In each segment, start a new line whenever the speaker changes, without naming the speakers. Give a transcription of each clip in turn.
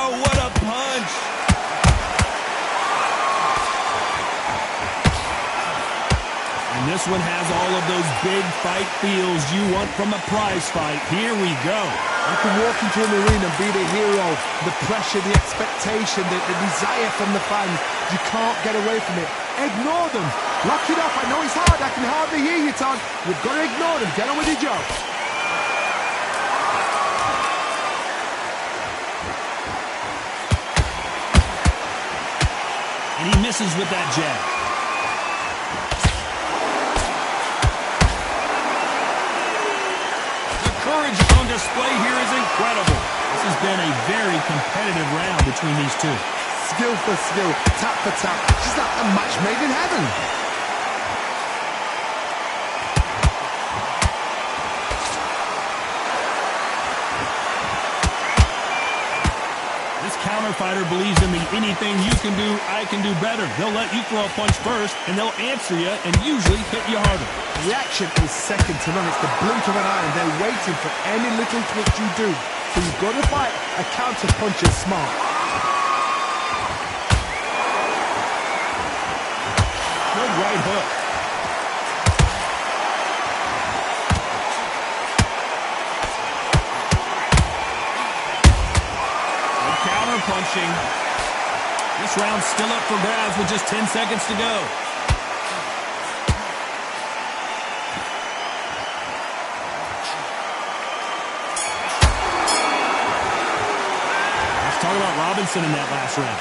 Oh, what a punch! And this one has all of those big fight feels you want from a prize fight. Here we go.
You can walk into an arena and be the hero. The pressure, the expectation, the desire from the fans. You can't get away from it. Ignore them. Lock it up. I know it's hard. I can hardly hear you, Todd. You've got to ignore them. Get on with your job.
And he misses with that jab. The courage on display here is incredible. This has been a very competitive round between these two.
Skill for skill, tap for tap. It's like a match made in heaven.
This counter fighter believes in the anything you can do, I can do better. They'll let you throw a punch first, and they'll answer you and usually hit you harder.
Reaction is second to none. It's the blink of an eye, and they're waiting for any little twitch you do. So you've got to fight a counter punch is smart.
Good right hook. Good counter punching. This round's still up for grabs with just 10 seconds to go. Let's talk about Robinson in that last round.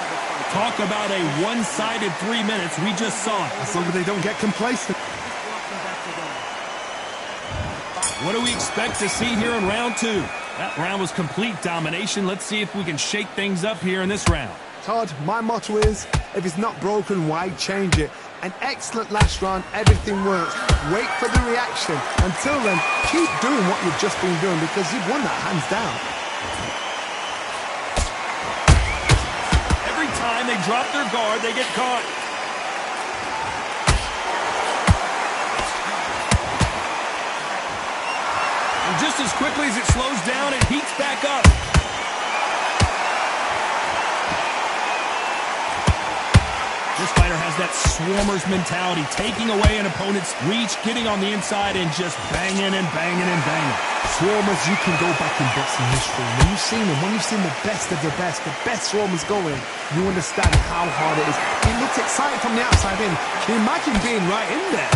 Talk about a one-sided 3 minutes. We just saw it.
As long as they don't get complacent.
What do we expect to see here in round two? That round was complete domination. Let's see if we can shake things up here in this round.
Todd, my motto is, if it's not broken, why change it? An excellent last round, everything works. Wait for the reaction. Until then, keep doing what you've just been doing because you've won that hands down.
Every time they drop their guard, they get caught. And just as quickly as it slows down, it heats back up. This fighter has that swarmer's mentality, taking away an opponent's reach, getting on the inside, and just banging and banging and banging.
Swarmers, you can go back in boxing history. When you've seen them, when you've seen the best of the best swarmers going, you understand how hard it is. It looks exciting from the outside in. Can you imagine being right in there?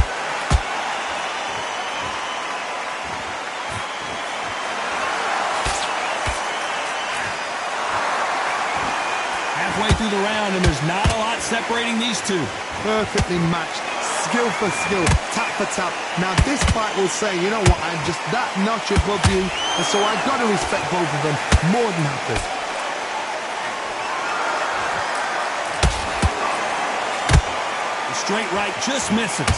Halfway through the round, and there's not a lot separating these two.
Perfectly matched. Skill for skill, tap for tap. Now this fight will say, you know what, I'm just that notch above you, and so I've got to respect both of them more than happy.
The straight right just misses.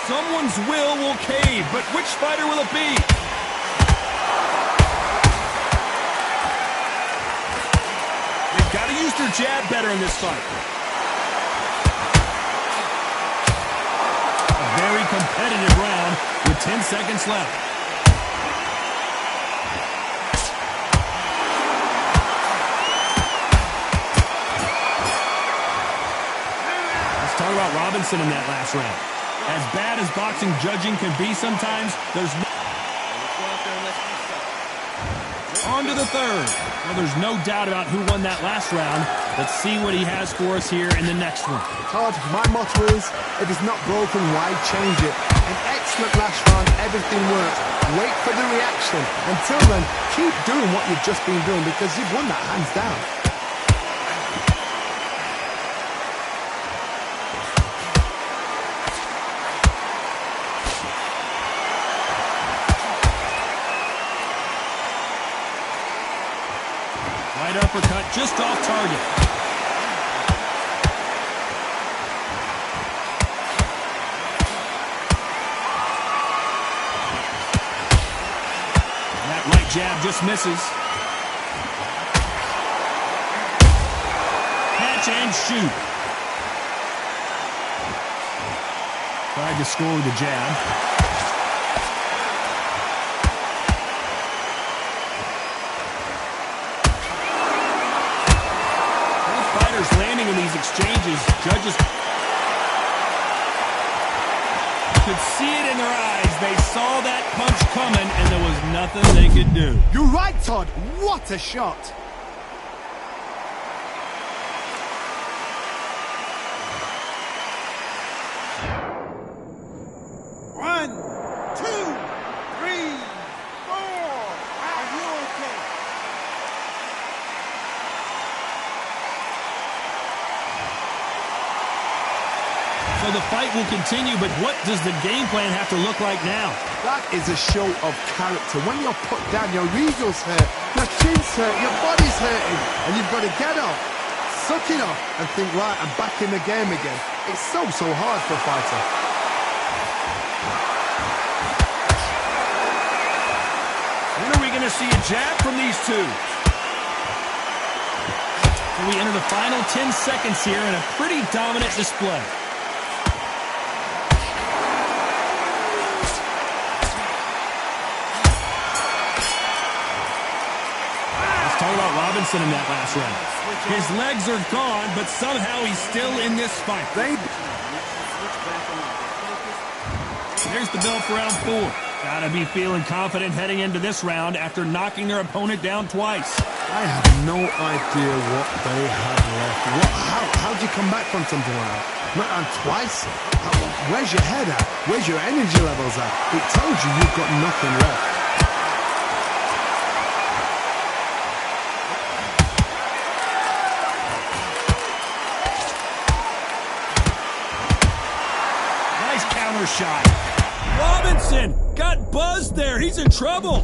Someone's will cave, but which fighter will it be? They've got to use their jab better in this fight. A very competitive round with 10 seconds left. Let's talk about Robinson in that last round. As bad as boxing judging can be sometimes, there's no... On to the third. Well, there's no doubt about who won that last round. Let's see what he has for us here in the next one.
Todd, my motto is, if it's not broken, why change it? An excellent last round, everything works. Wait for the reaction. Until then, keep doing what you've just been doing because you've won that hands down.
Right uppercut just off target. That right jab just misses. Catch and shoot. Tried to score with a jab. Both fighters landing in these exchanges. Judges could see it in their eyes. They saw that punch coming, and there was nothing they could do.
You're right, Todd. What a shot.
One, two, three, four. Are you okay?
So the fight will continue, but what does the game plan have to look like now?
That is a show of character. When you're put down, your ego's hurt, your chin's hurt, your body's hurting, and you've got to get up, suck it up, and think, right, I'm back in the game again. It's so hard for a fighter.
When are we going to see a jab from these two? So we enter the final 10 seconds here in a pretty dominant display. Talk about Robinson in that last round. His legs are gone, but somehow he's still in this fight. There's the bell for round 4. Gotta be feeling confident heading into this round after knocking their opponent down twice.
I have no idea what they have left. How'd you come back from something like that? Not on twice? Where's your head at? Where's your energy levels at? It tells you you've got nothing left.
Shot. Robinson got buzzed there. He's in trouble.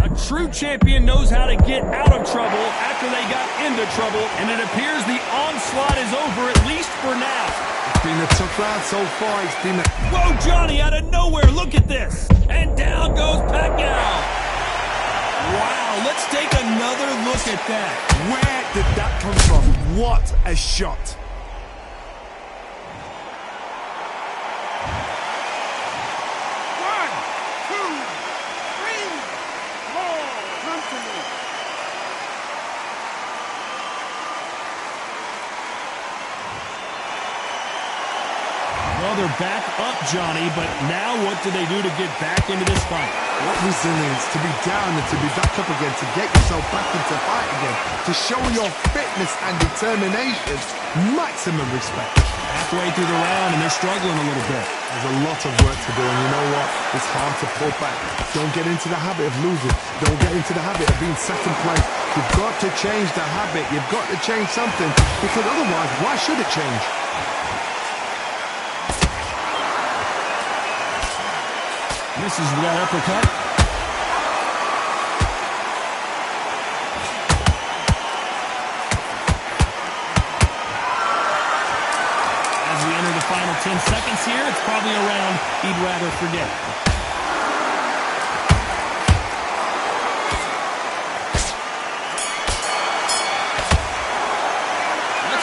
A true champion knows how to get out of trouble after they got into trouble, and it appears the onslaught is over, at least for now.
It's been a tough round so far. It's been a...
Whoa, Johnny, out of nowhere. Look at this. And down goes Pacquiao. Wow, let's take another look at that.
Where did that come from? What a shot.
Well, they're back up, Johnny, but now what do they do to get back into this fight?
What resilience to be down and to be back up again, to get yourself back into fight again, to show your fitness and determination. Maximum respect.
Halfway through the round, and they're struggling a little bit.
There's a lot of work to do, and you know what? It's hard to pull back. Don't get into the habit of losing. Don't get into the habit of being second place. You've got to change the habit. You've got to change something, because otherwise, why should it change?
Misses with that uppercut. As we enter the final 10 seconds here, it's probably a round he'd rather forget.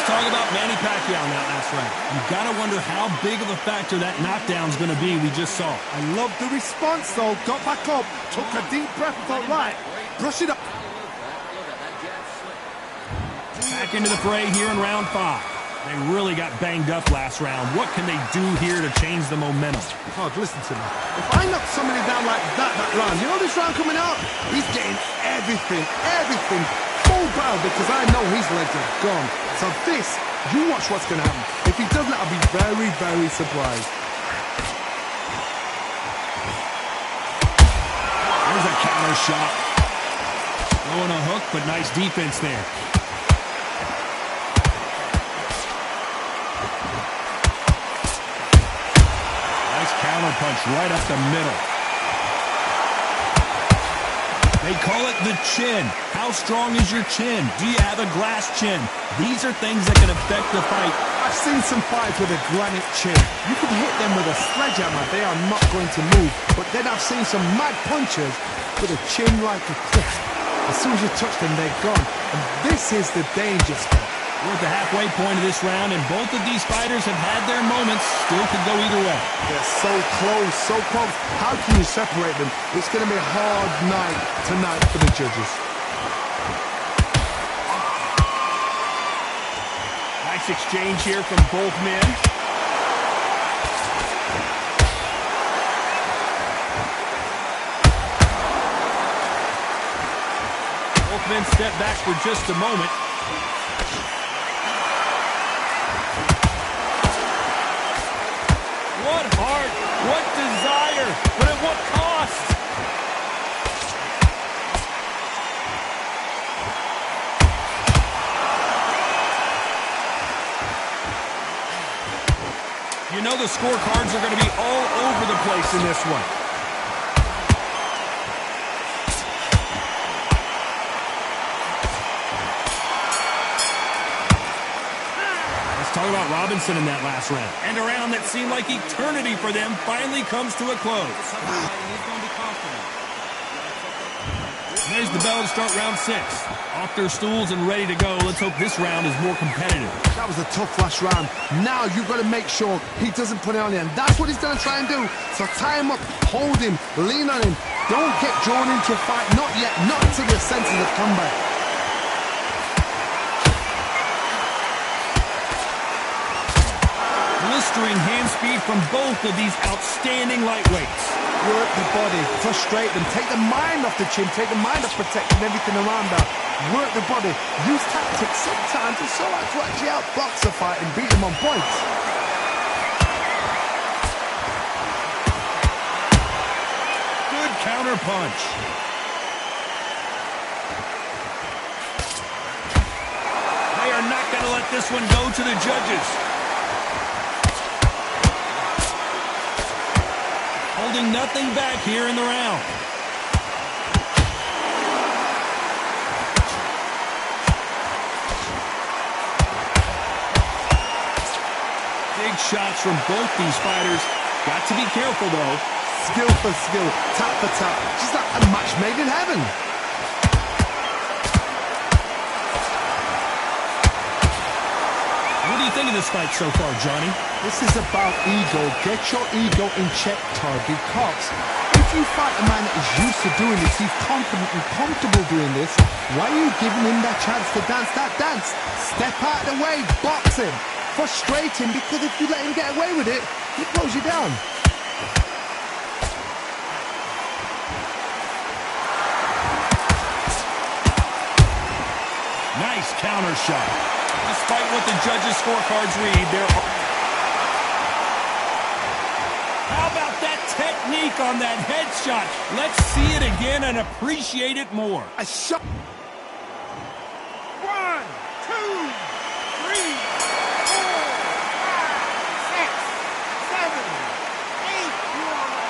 Talk about Manny Pacquiao in that last round. You've got to wonder how big of a factor that knockdown's going to be we just saw.
I love the response, though. Got back up, took a deep breath, thought, right, brush it up.
Back into the fray here in round 5. They really got banged up last round. What can they do here to change the momentum?
Todd, listen to me. If I knock somebody down like that round, you know this round coming out? He's getting everything, full barrel, because I know his legs are gone. So this, you watch what's going to happen. If he doesn't, I'll be very, very surprised.
There's a counter shot. Throwing a hook, but nice defense there. Nice counter punch right up the middle. They call it the chin. How strong is your chin? Do you have a glass chin? These are things that can affect the fight.
I've seen some fights with a granite chin. You can hit them with a sledgehammer. They are not going to move. But then I've seen some mad punchers with a chin like a cliff. As soon as you touch them, they're gone. And this is the danger spot.
We're at the halfway point of this round, and both of these fighters have had their moments. Still could go either way.
They're so close, so close. How can you separate them? It's going to be a hard night tonight for the judges.
Nice exchange here from both men. Both men step back for just a moment. What heart, what desire, but at what cost? You know the scorecards are going to be all over the place in this one. Talk about Robinson in that last round. And a round that seemed like eternity for them finally comes to a close. There's the bell to start round 6. Off their stools and ready to go. Let's hope this round is more competitive.
That was a tough last round. Now you've got to make sure he doesn't put it on you. And that's what he's going to try and do. So tie him up, hold him, lean on him. Don't get drawn into a fight. Not yet. Not until your senses have come back.
Blistering hand speed from both of these outstanding lightweights.
Work the body, frustrate them, take the mind off the chin, take the mind off protecting everything around that. Work the body, use tactics sometimes it's so hard to actually outbox a fight and beat him on points.
Good counter punch. They are not going to let this one go to the judges. Holding nothing back here in the round. Big shots from both these fighters. Got to be careful, though.
Skill for skill, tap for tap. Just like a match made in heaven.
What do you think of this fight so far, Johnny?
This is about ego. Get your ego in check, Todd, because if you fight a man that is used to doing this, he's confident and comfortable doing this, why are you giving him that chance to dance that dance? Step out of the way, box him, frustrate him, because if you let him get away with it, he throws you down.
Nice counter shot. Despite what the judges' scorecards read, there are... How about that technique on that headshot? Let's see it again and appreciate it more.
A shot.
1, 2, 3, 4, 5, 6, 7, 8. You're all right.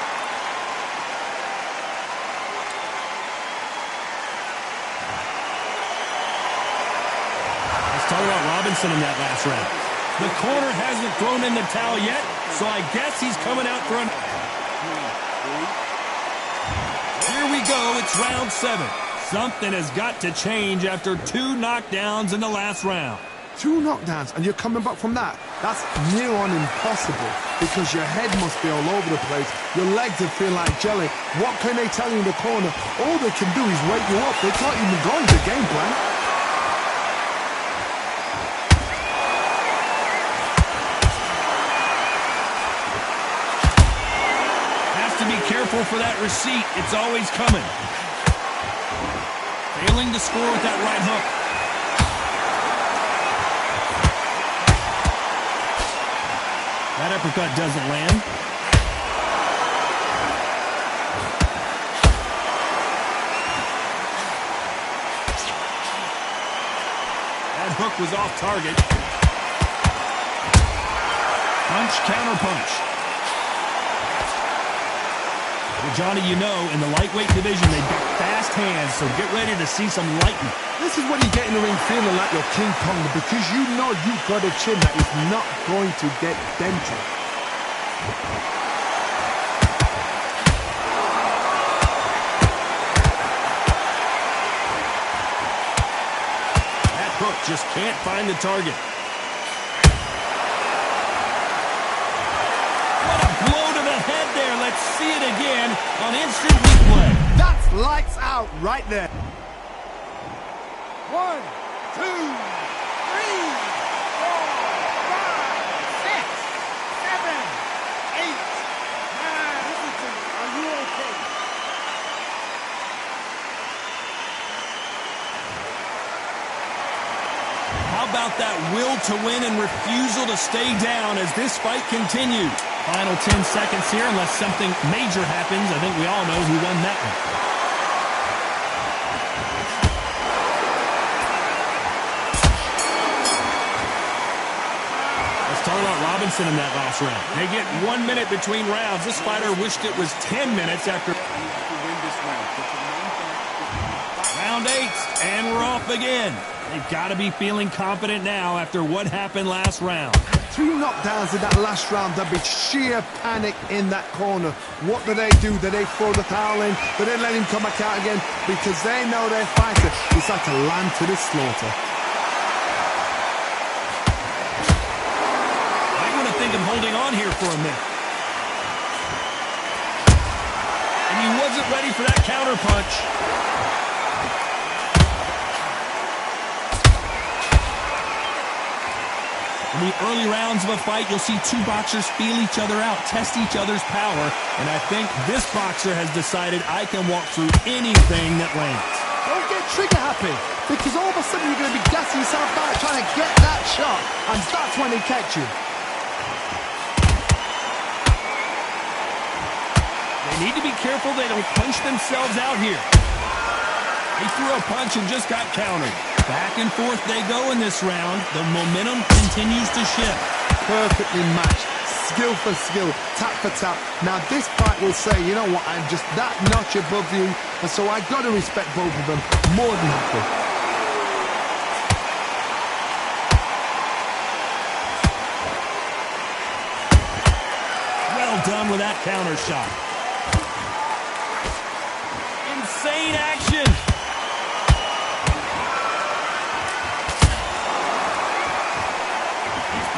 Let's talk about Robinson in that last round. The corner hasn't thrown in the towel yet, so I guess he's coming out for an... Here we go, it's round 7. Something has got to change after 2 knockdowns in the last round.
2 knockdowns, and you're coming back from that. That's near on impossible, because your head must be all over the place. Your legs would feel like jelly. What can they tell you in the corner? All they can do is wake you up. They can't even go into the game plan.
Careful for that receipt. It's always coming. Failing to score with that right hook. That uppercut doesn't land. That hook was off target. Punch, counter punch. Well, Johnny, you know, in the lightweight division, they've got fast hands, so get ready to see some lightning.
This is when you get in the ring feeling like you're King Kong, because you know you've got a chin that is not going to get dented.
That hook just can't find the target. What a blow to the head there. Let's see it again on instant replay.
That's lights out right there.
1, 2, 3, 4, 5, 6, 7, 8, 9. Listen to me. Are you okay?
How about that will to win and refusal to stay down as this fight continues? Final 10 seconds here, unless something major happens. I think we all know who won that one. Let's talk about Robinson in that last round. They get 1 minute between rounds. This fighter wished it was 10 minutes after. Round 8, and we're off again. They've got to be feeling confident now after what happened last round.
3 knockdowns in that last round. There'd be sheer panic in that corner. What do? Do they throw the towel in? Do they let him come back out again? Because they know their fighter is like a lamb to the slaughter.
I'm going to think of holding on here for a minute. And he wasn't ready for that counter punch. In the early rounds of a fight, you'll see 2 boxers feel each other out, test each other's power, and I think this boxer has decided I can walk through anything that lands.
Don't get trigger happy, because all of a sudden you're going to be gassing yourself out trying to get that shot, and that's when they catch you.
They need to be careful they don't punch themselves out here. He threw a punch and just got countered. Back and forth they go in this round. The momentum continues to shift.
Perfectly matched. Skill for skill. Tap for tap. Now this fight will say, you know what, I'm just that notch above you. And so I got to respect both of them. More than happy.
Well done with that counter shot. Insane action.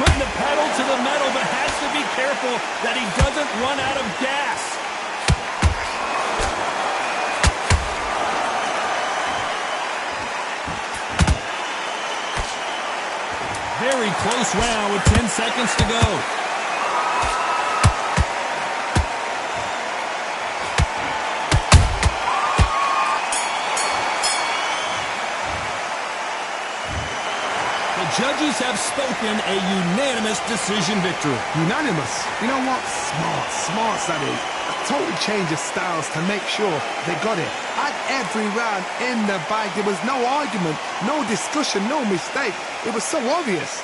Putting the pedal to the metal, but has to be careful that he doesn't run out of gas. Very close round with 10 seconds to go. Judges have spoken a unanimous decision victory.
Unanimous? You know what? Smart that is. A total change of styles to make sure they got it. At every round in the bag, there was no argument, no discussion, no mistake. It was so obvious.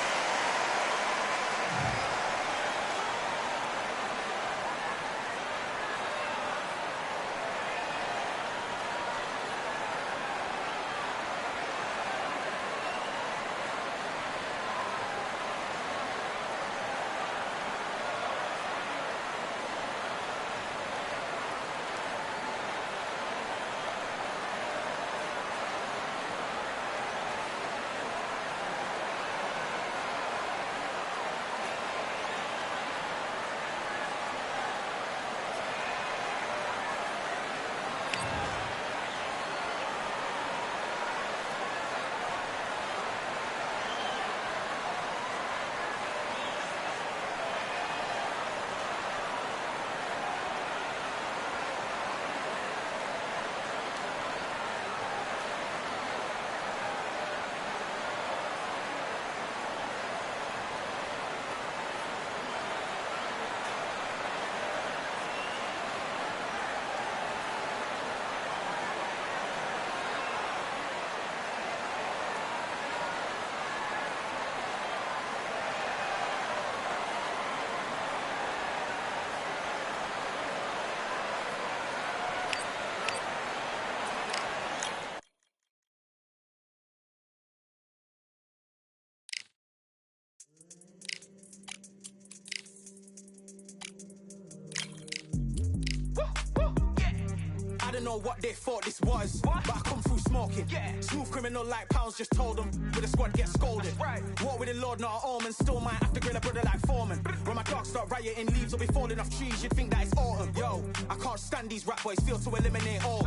don't know what they thought this was, but I come through smoking. Smooth criminal like pounds, just told them. With a squad get scolded. Walk with the Lord, not an omen. Still might have to grill a brother like Foreman. When my dogs start rioting, leaves will be falling off trees. You'd think that it's autumn. Yo, I can't stand these rap boys, feel to eliminate all.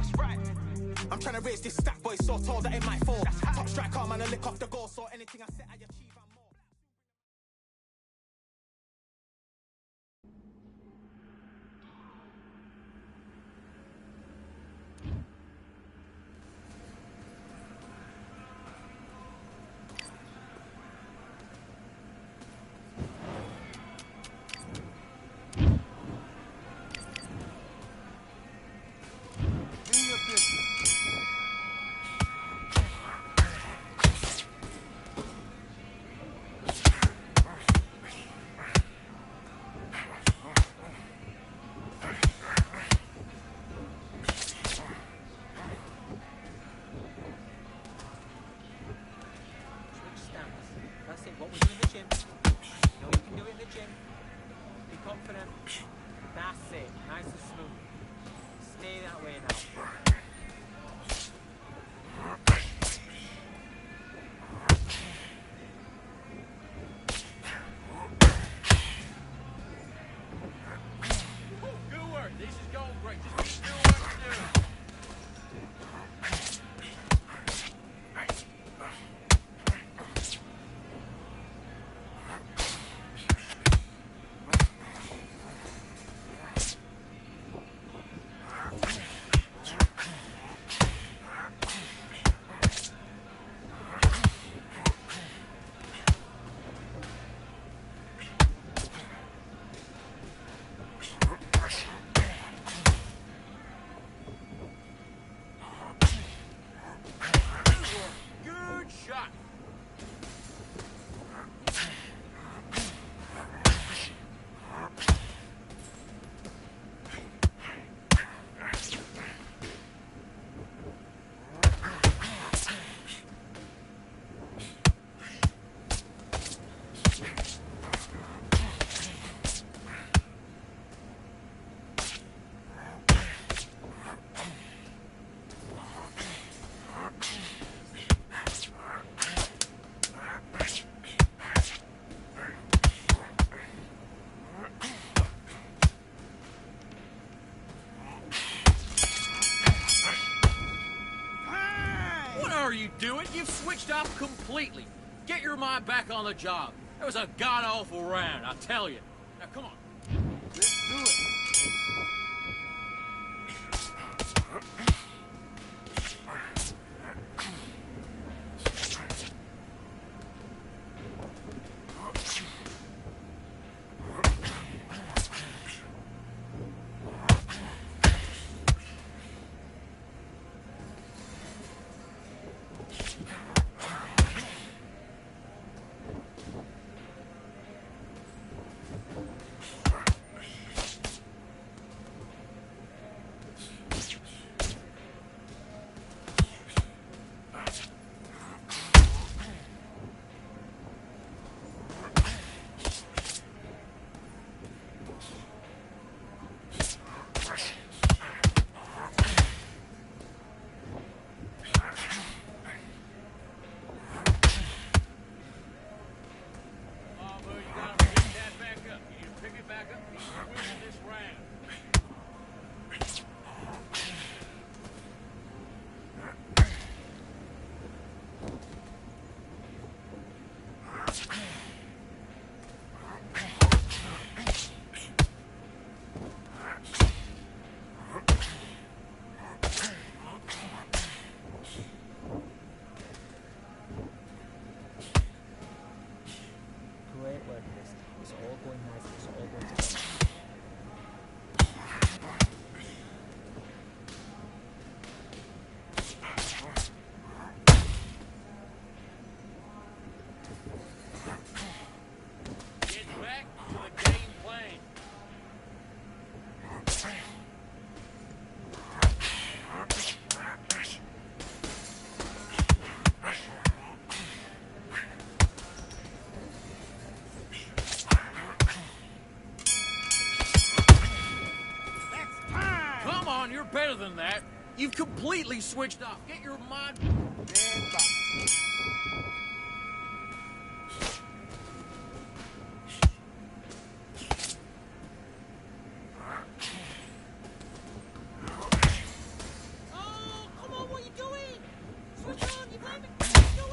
I'm trying to raise this stack boy so tall that it might fall. Top striker, man, I lick off the goal, so anything I set I achieve.
Doing? You've switched off completely. Get your mind back on the job. That was a god-awful round, I tell you. Now, come on.
Let's do it.
You're better than that. You've completely switched off. Get your mind...
And back.
Oh, come on, what are you doing? Switch on, you baby. What are you doing?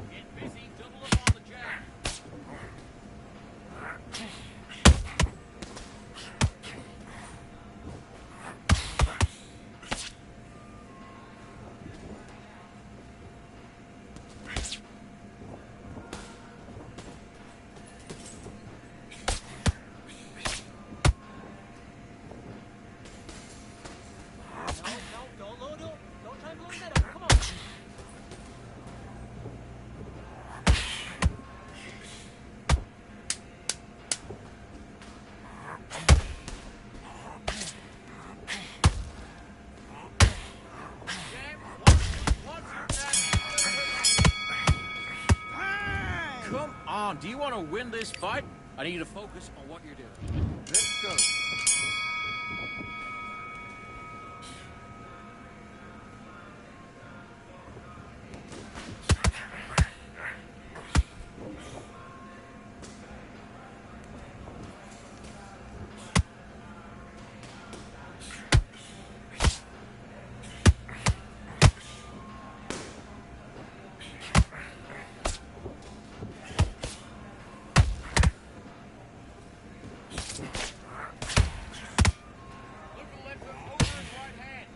Get busy, double up on the jab. No, don't load up. Don't try and blow that up. Come on. Come on, do you want to win this fight? I need you to focus on what you're doing.
Let's go.
Look the left hook over his right hand.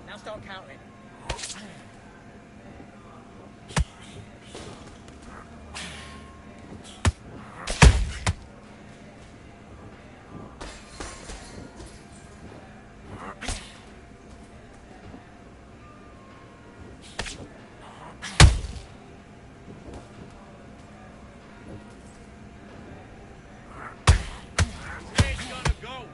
Now start counting. It's gonna go.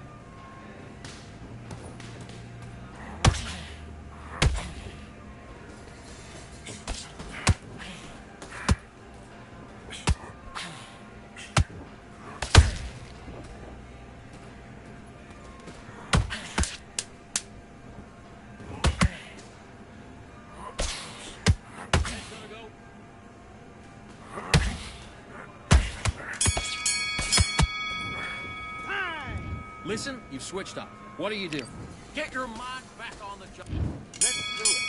It's gonna go.
Time.
Listen, you've switched up. What do you do? Get your mind back on the job.
Let's do it.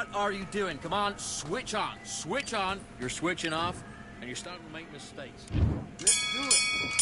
What are you doing? Come on, switch on. Switch on. You're switching off, and you're starting to make mistakes.
Let's do it.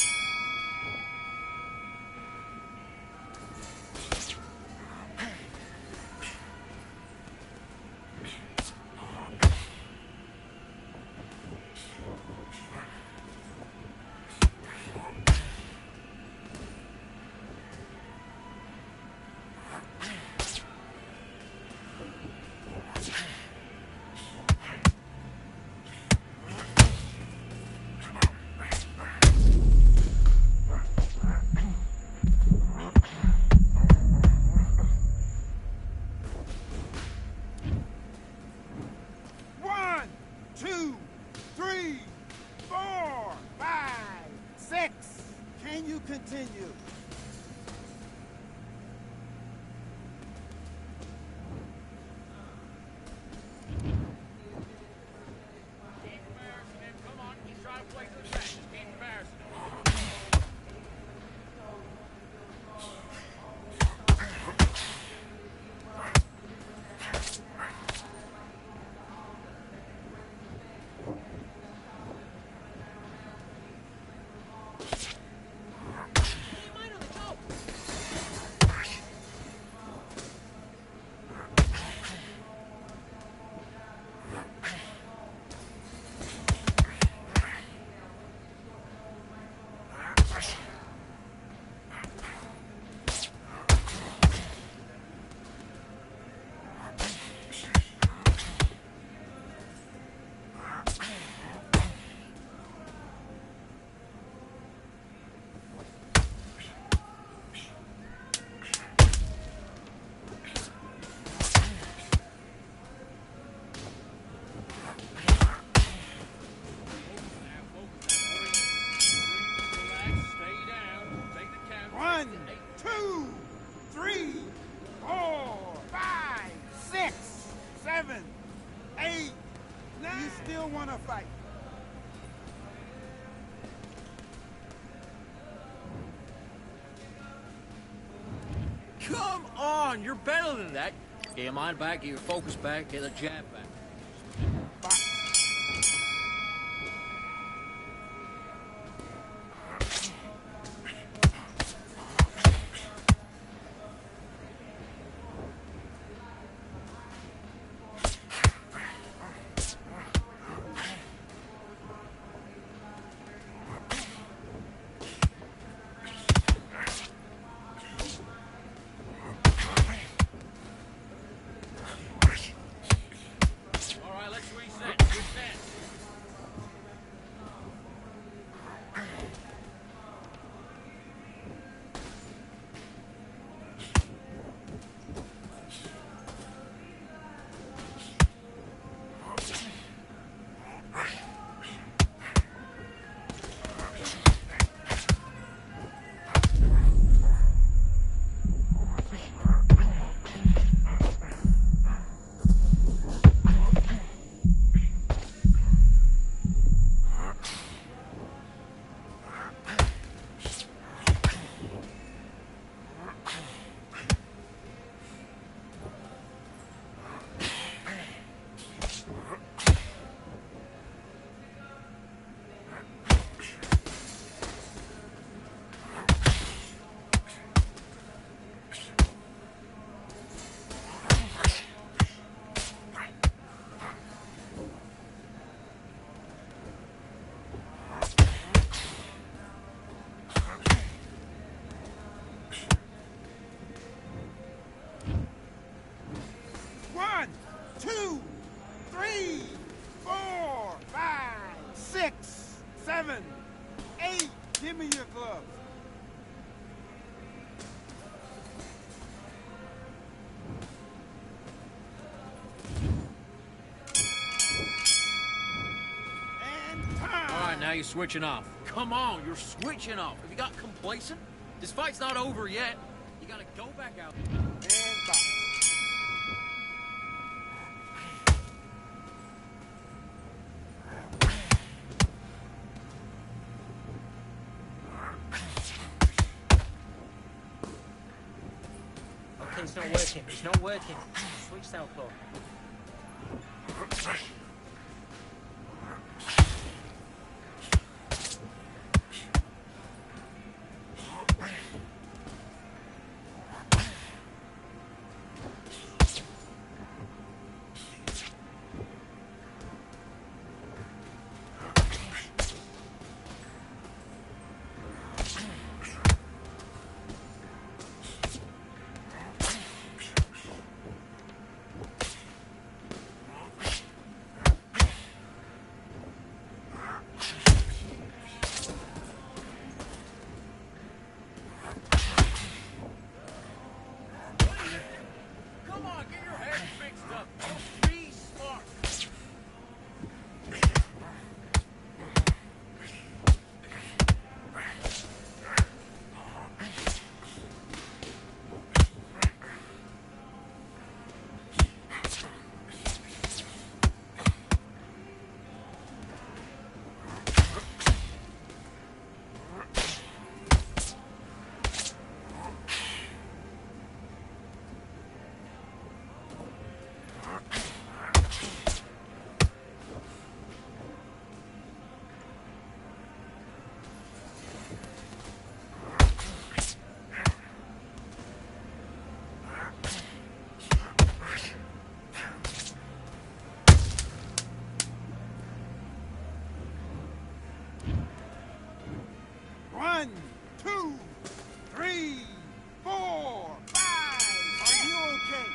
Continue.
Come on, he's trying to play to the back. Just keep embarrassing him. Come on, you're better than that. Get your mind back, get your focus back, get the jab back.
Give me your gloves. And time.
All right, now you're switching off. Come on, you're switching off. Have you got complacent? This fight's not over yet. You gotta go back out.
And box.
It's not working. It's not working. Switch southpaw.
Come on, get your head fixed up. Be smart.
One, two, three, 4, 5. Are you okay?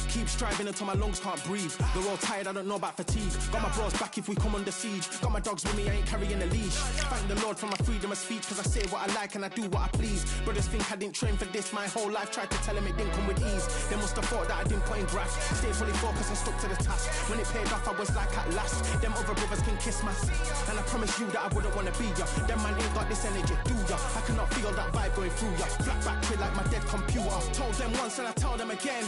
Keep striving until my lungs can't breathe. They're all tired, I don't know about fatigue. Got my bros back if we come under siege. Got my dogs with me, I ain't carrying a leash. Thank the Lord for my freedom of speech, cause I say what I like and I do what I please. Brothers think I didn't train for this my whole life. Tried to tell them it didn't come with ease. They must have thought that I didn't put in graft. Stayed fully focused and stuck to the task. When it paid off, I was like at last. Them other brothers can kiss my ass. And I promise you that I wouldn't wanna be ya. Them man ain't got this energy, do ya? I cannot feel that vibe going through ya. Flat back kid like my dead computer. Told them once and I tell them again.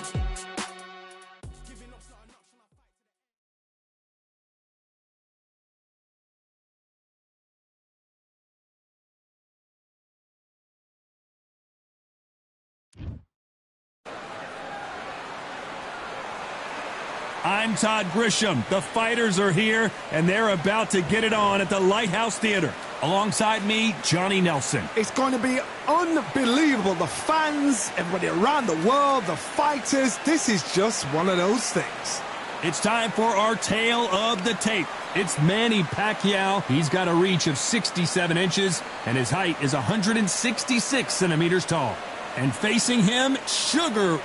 I'm Todd Grisham. The fighters are here, and they're about to get it on at the Lighthouse Theater. Alongside me, Johnny Nelson.
It's going to be unbelievable. The fans, everybody around the world, the fighters. This is just one of those things.
It's time for our tale of the tape. It's Manny Pacquiao. He's got a reach of 67 inches, and his height is 166 centimeters tall. And facing him, Sugar.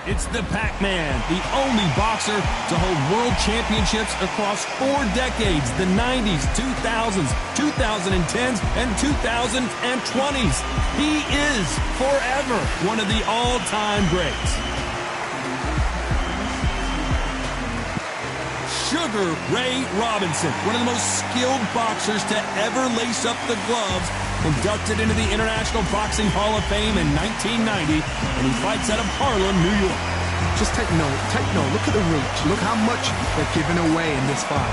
It's the Pac-Man, the only boxer to hold world championships across 4 decades, the 90s, 2000s, 2010s, and 2020s. He is forever one of the all-time greats. Sugar Ray Robinson, one of the most skilled boxers to ever lace up the gloves, inducted into the International Boxing Hall of Fame in 1990, and he fights out of Harlem, New York.
Just take note, look at the reach, look how much they're giving away in this fight.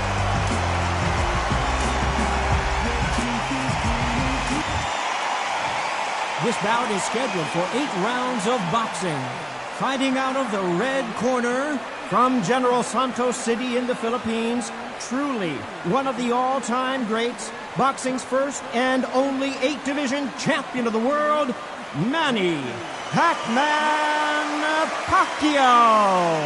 This bout is scheduled for 8 rounds of boxing. Fighting out of the red corner, from General Santos City in the Philippines, truly one of the all-time greats, boxing's first and only 8-division champion of the world, Manny Pac-Man Pacquiao.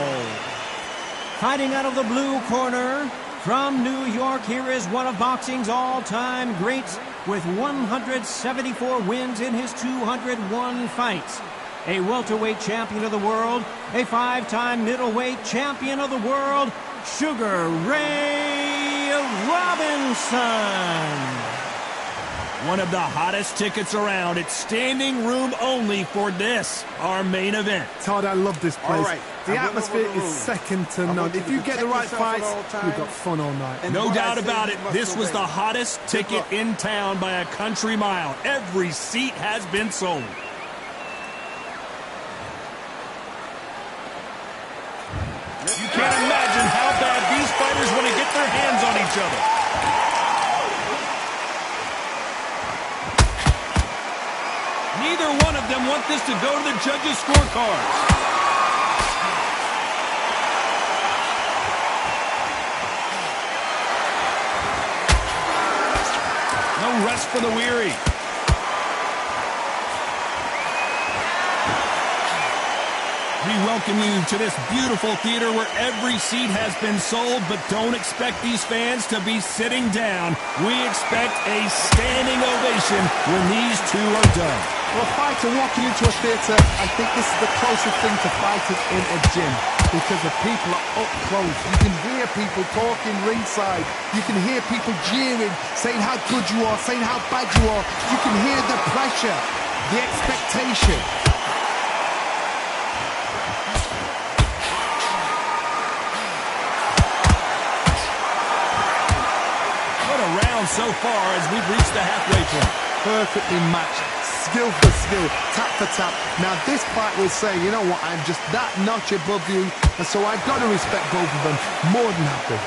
Fighting out of the blue corner, from New York, here is one of boxing's all-time greats with 174 wins in his 201 fights. A welterweight champion of the world, a 5-time middleweight champion of the world, Sugar Ray Robinson.
One of the hottest tickets around. It's standing room only for this, our main event.
Todd, I love this place.
All right.
The atmosphere is second to none. If you get the right fights, you've got fun all night.
No doubt about it, this was the hottest ticket in town by a country mile. Every seat has been sold. You can't imagine how bad these fighters want to get their hands on each other. Neither one of them want this to go to the judges' scorecards. No rest for the weary. We welcome you to this beautiful theater where every seat has been sold, but don't expect these fans to be sitting down. We expect a standing ovation when these two are done.
For a fighter walking into a theatre, I think this is the closest thing to fighting in a gym, because the people are up close. You can hear people talking ringside. You can hear people jeering, saying how good you are, saying how bad you are. You can hear the pressure, the expectation.
So far as we've reached the halfway point.
Perfectly matched, skill for skill, tap for tap. Now this fight will say, you know what, I'm just that notch above you, and so I've got to respect both of them more than happy.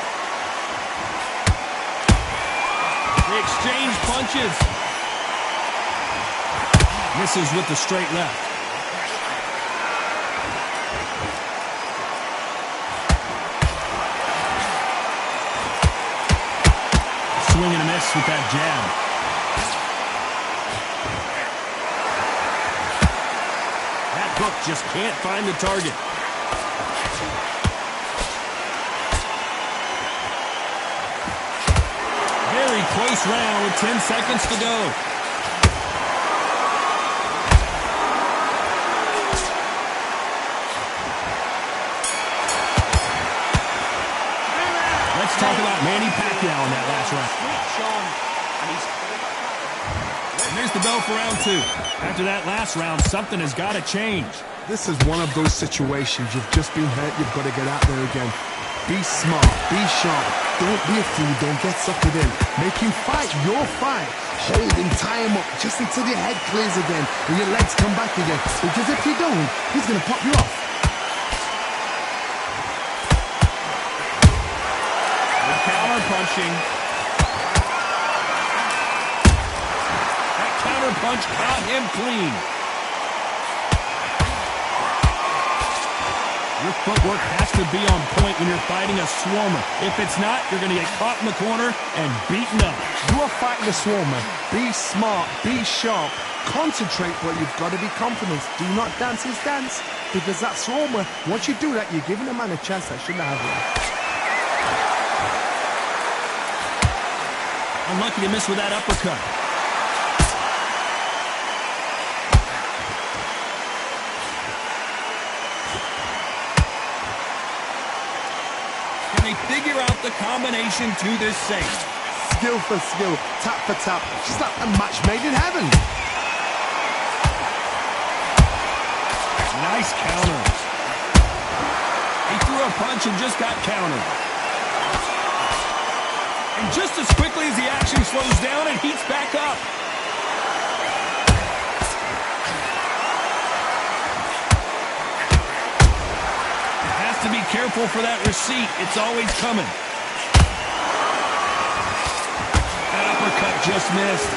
They exchange punches. Misses with the straight left. Swing and a miss with that jab. That hook just can't find the target. Very close round with 10 seconds to go. Let's talk about Manny Pacquiao in that last round. And there's the bell for round 2. After that last round, something has got to change.
This is one of those situations. You've just been hurt. You've got to get out there again. Be smart. Be sharp. Don't be a fool. Don't get sucked in. Make him fight your fight. Hold him, tie him up, just until your head clears again and your legs come back again. Because if you don't, he's going to pop you off.
Punching. That counter punch caught him clean. Your footwork has to be on point when you're fighting a swarmer. If it's not, you're going to get caught in the corner and beaten up.
You are fighting a swarmer. Be smart, be sharp, concentrate, but you've got to be confident. Do not dance his dance, because that swarmer, once you do that, you're giving a man a chance that shouldn't have one.
Unlucky to miss with that uppercut. Can they figure out the combination to this save?
Skill for skill, tap for tap, just like a match made in heaven.
Nice counter. He threw a punch and just got countered. And just as quickly as the action slows down, it heats back up. Has to be careful for that receipt. It's always coming. That uppercut just missed.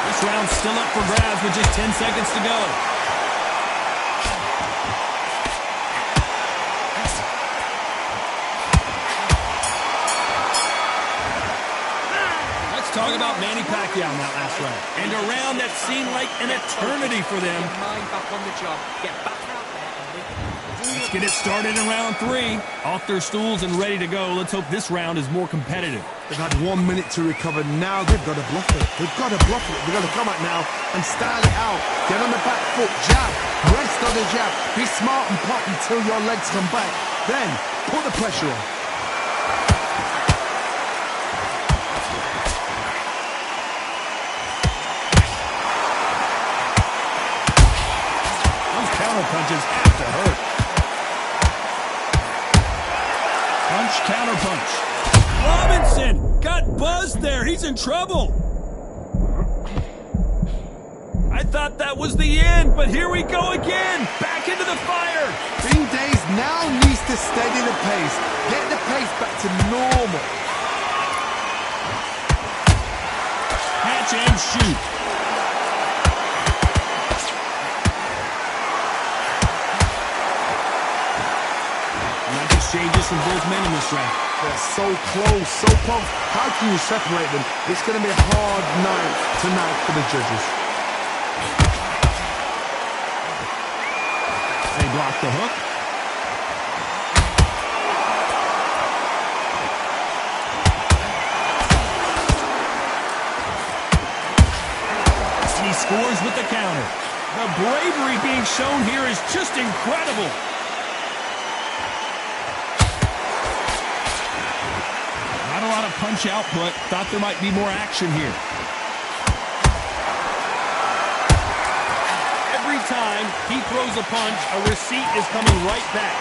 This round's still up for grabs with just 10 seconds to go. Talk about Manny Pacquiao in that last round. And a round that seemed like an eternity for them.
Get mind back on the job. Get back out there and
Let's get it started in round 3. Off their stools and ready to go. Let's hope this round is more competitive.
They've had 1 minute to recover. Now they've got to bluff it. They've got to bluff it. They've got to come out now and style it out. Get on the back foot, jab, rest on the jab. Be smart and pop until your legs come back. Then put the pressure on.
Punches have to hurt. Punch, counter punch. Robinson got buzzed there. He's in trouble. I thought that was the end, but here we go again. Back into the fire.
Bing Days now needs to steady the pace. Get the pace back to normal.
Catch and shoot. Changes from both men in this round.
They're so close, so close. How can you separate them? It's going to be a hard night tonight for the judges.
They block the hook. And he scores with the counter. The bravery being shown here is just incredible. Not a lot of punch output. Thought there might be more action here. Every time he throws a punch, a receipt is coming right back.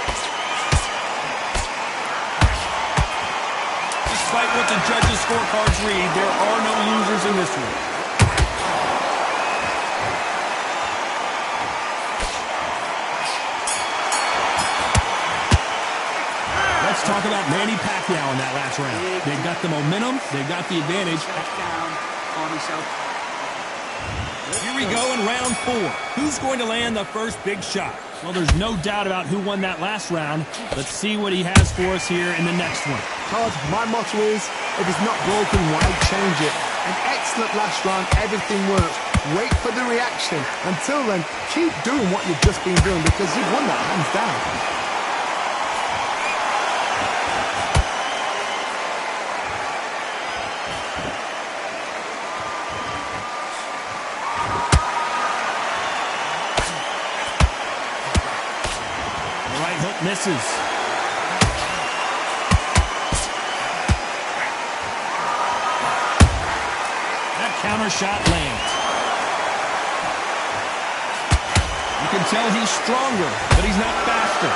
Despite what the judges' scorecards read, there are no losers in this one. Let's talk about Manny Pacquiao in that last round. They've got the momentum. They've got the advantage.
down on himself.
Here we go in round 4. Who's going to land the first big shot? Well, there's no doubt about who won that last round. Let's see what he has for us here in the next one.
Todd, my motto is, if it's not broken, why change it? An excellent last round. Everything works. Wait for the reaction. Until then, keep doing what you've just been doing because you've won that hands down.
Misses. That counter shot lands. You can tell he's stronger, but he's not faster.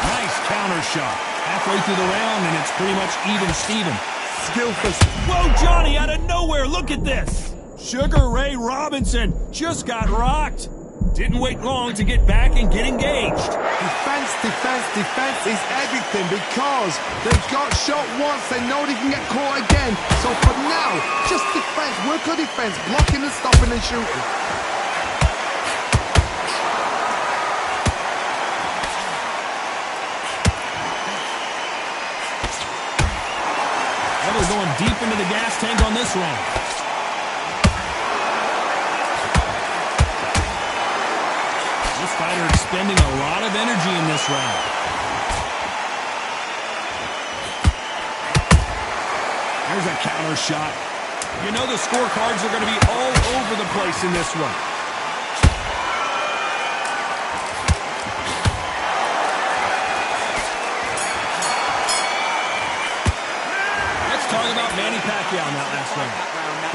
Nice counter shot. Halfway through the round, and it's pretty much even Steven.
Skillful.
Whoa, Johnny, out of nowhere, look at this. Sugar Ray Robinson just got rocked. Didn't wait long to get back and get engaged.
Defense, defense, defense is everything because they've got shot once, they know they can get caught again. So for now, just defense, work on defense, blocking and stopping and shooting.
Well, they're going deep into the gas tank on this round. This fighter expending a lot of energy in this round. There's a counter shot. You know the scorecards are going to be all over the place in this one. Talk about Manny Pacquiao in that last round.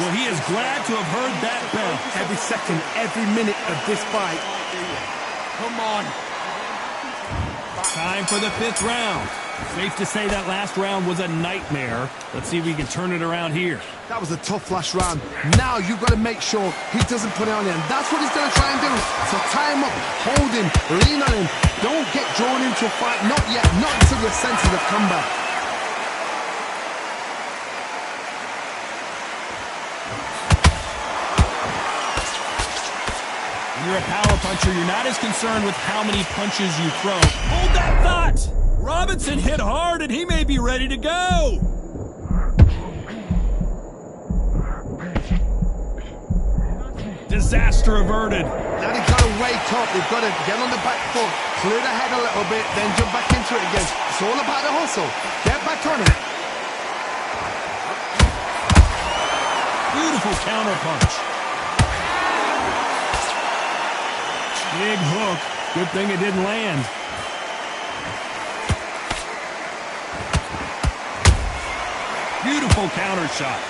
Well, he is glad to have heard that bell.
Every second, every minute of this fight.
Come on.
Time for the 5th round. Safe to say that last round was a nightmare. Let's see if we can turn it around here.
That was a tough last round. Now you've got to make sure he doesn't put it on you. And that's what he's going to try and do. So tie him up, hold him, lean on him. Don't get drawn into a fight. Not yet. Not until your senses have come back.
When you're a power puncher, you're not as concerned with how many punches you throw. Hold that thought! Robinson hit hard and he may be ready to go! Disaster averted.
Now they've got to wake up. They've got to get on the back foot, clear the head a little bit, then jump back into it again. It's all about the hustle. Get back on it.
Beautiful counter punch. Big hook. Good thing it didn't land. Beautiful counter shot.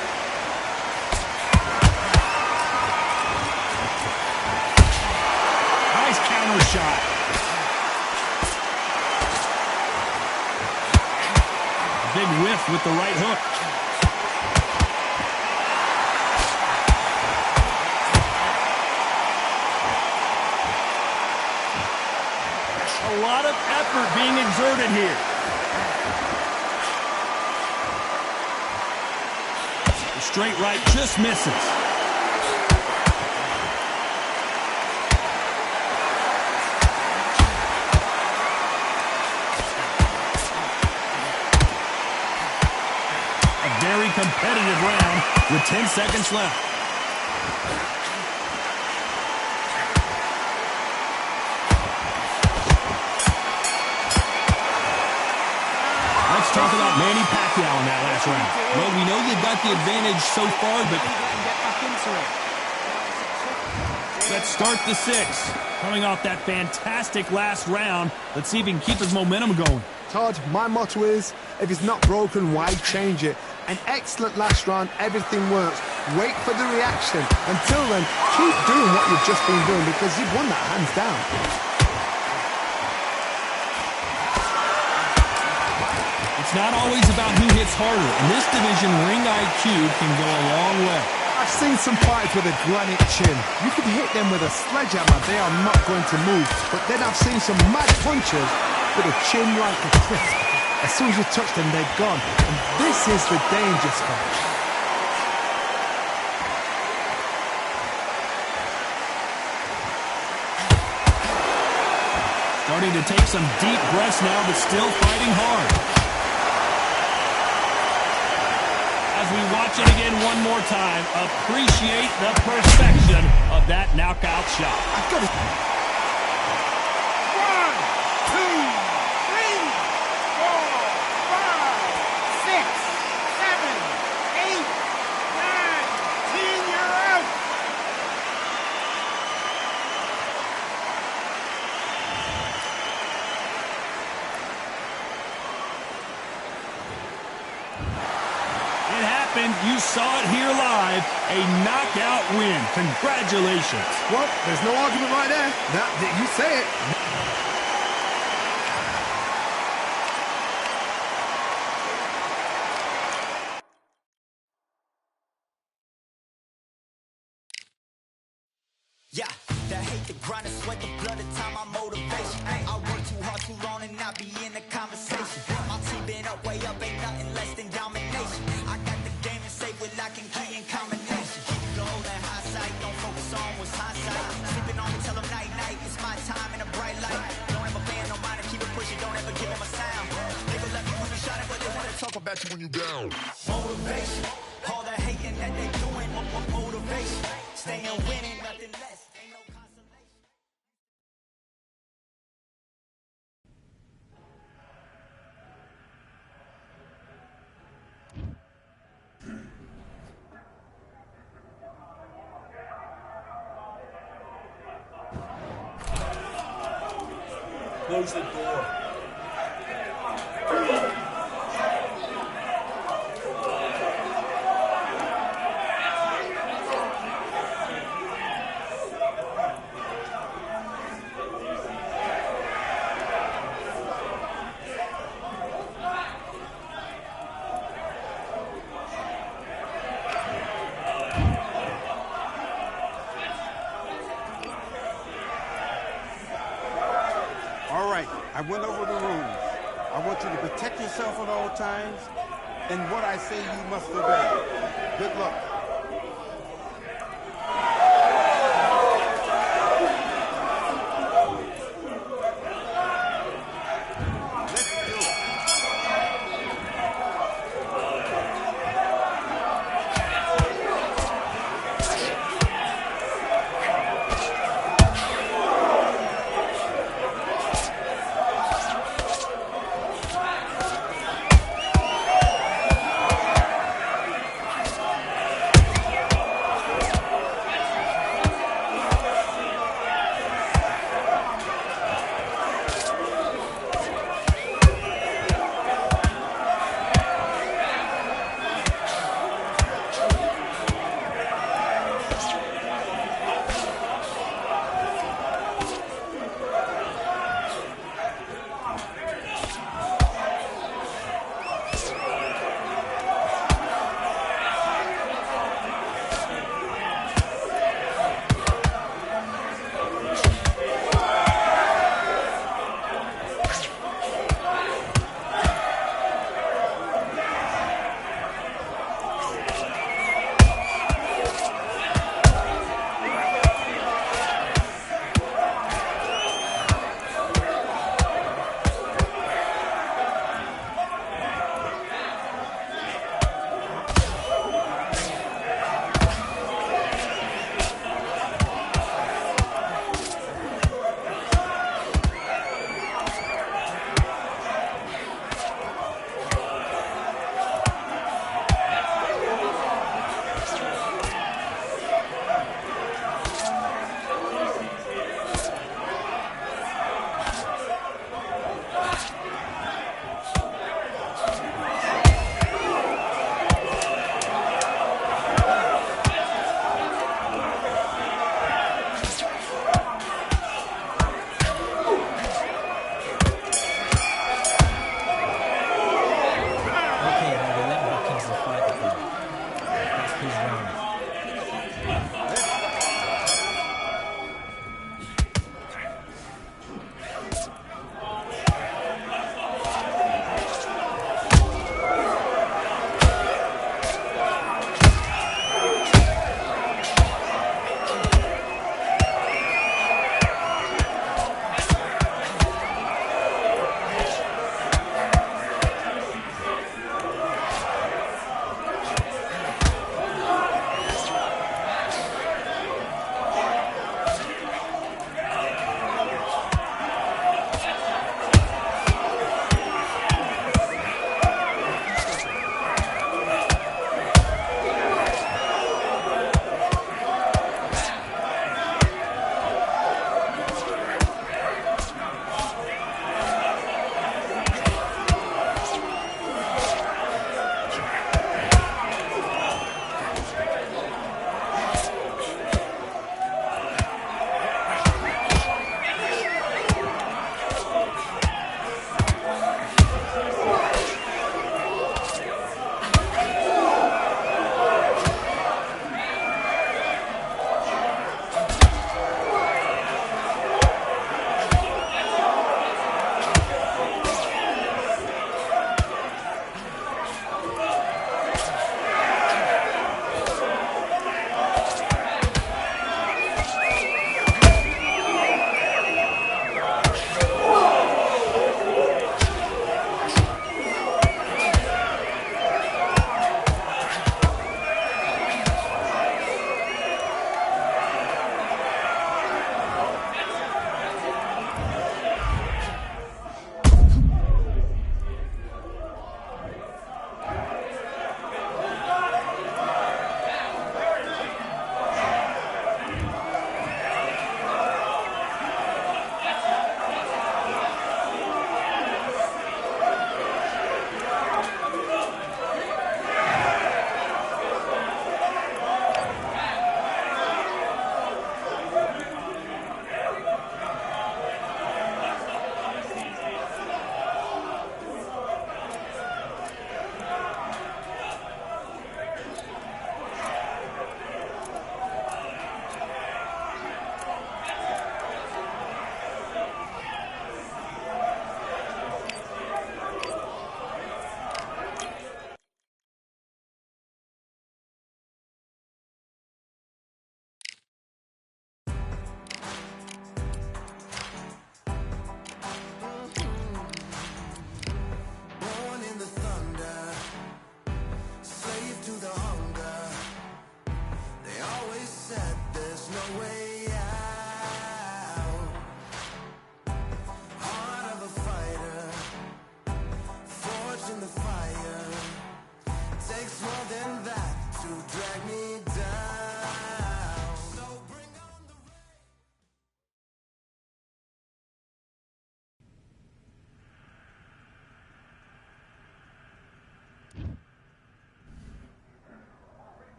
Nice counter shot. Big whiff with the right hook. A lot of effort being exerted here. The straight right just misses. A very competitive round with 10 seconds left. Talk about Manny Pacquiao in that last round. Well, we know you got the advantage so far, but let's start the 6th. Coming off that fantastic last round, let's see if he can keep his momentum going.
Todd, my motto is, if it's not broken, why change it? An excellent last round, everything works. Wait for the reaction. Until then, keep doing what you've just been doing because you've won that hands down.
It's not always about who hits harder. In this division, ring IQ can go a long way.
I've seen some fighters with a granite chin. You can hit them with a sledgehammer, they are not going to move. But then I've seen some mad punchers with a chin like a crisp. As soon as you touch them, they're gone. And this is the danger spot.
Starting to take some deep breaths now, but still fighting hard. As we watch it again one more time, appreciate the perfection of that knockout shot.
I've got to...
1, 2, 3, 4, 5, 6, 7, 8, 9, 10, you're out. You saw it here live, a knockout win. Congratulations.
Well, there's no argument right there. You say it.
Yeah, the hate, the grind, the sweat, the blood, the time, my motivation. I work too hard, too long, and not be in
come back to when you down.
Motivation, all the hating that they doing, motivation. Staying winning, nothing less. Ain't no consolation.
Close the door.
All right, I went over the rules. I want you to protect yourself at all times, and what I say you must obey. Good luck.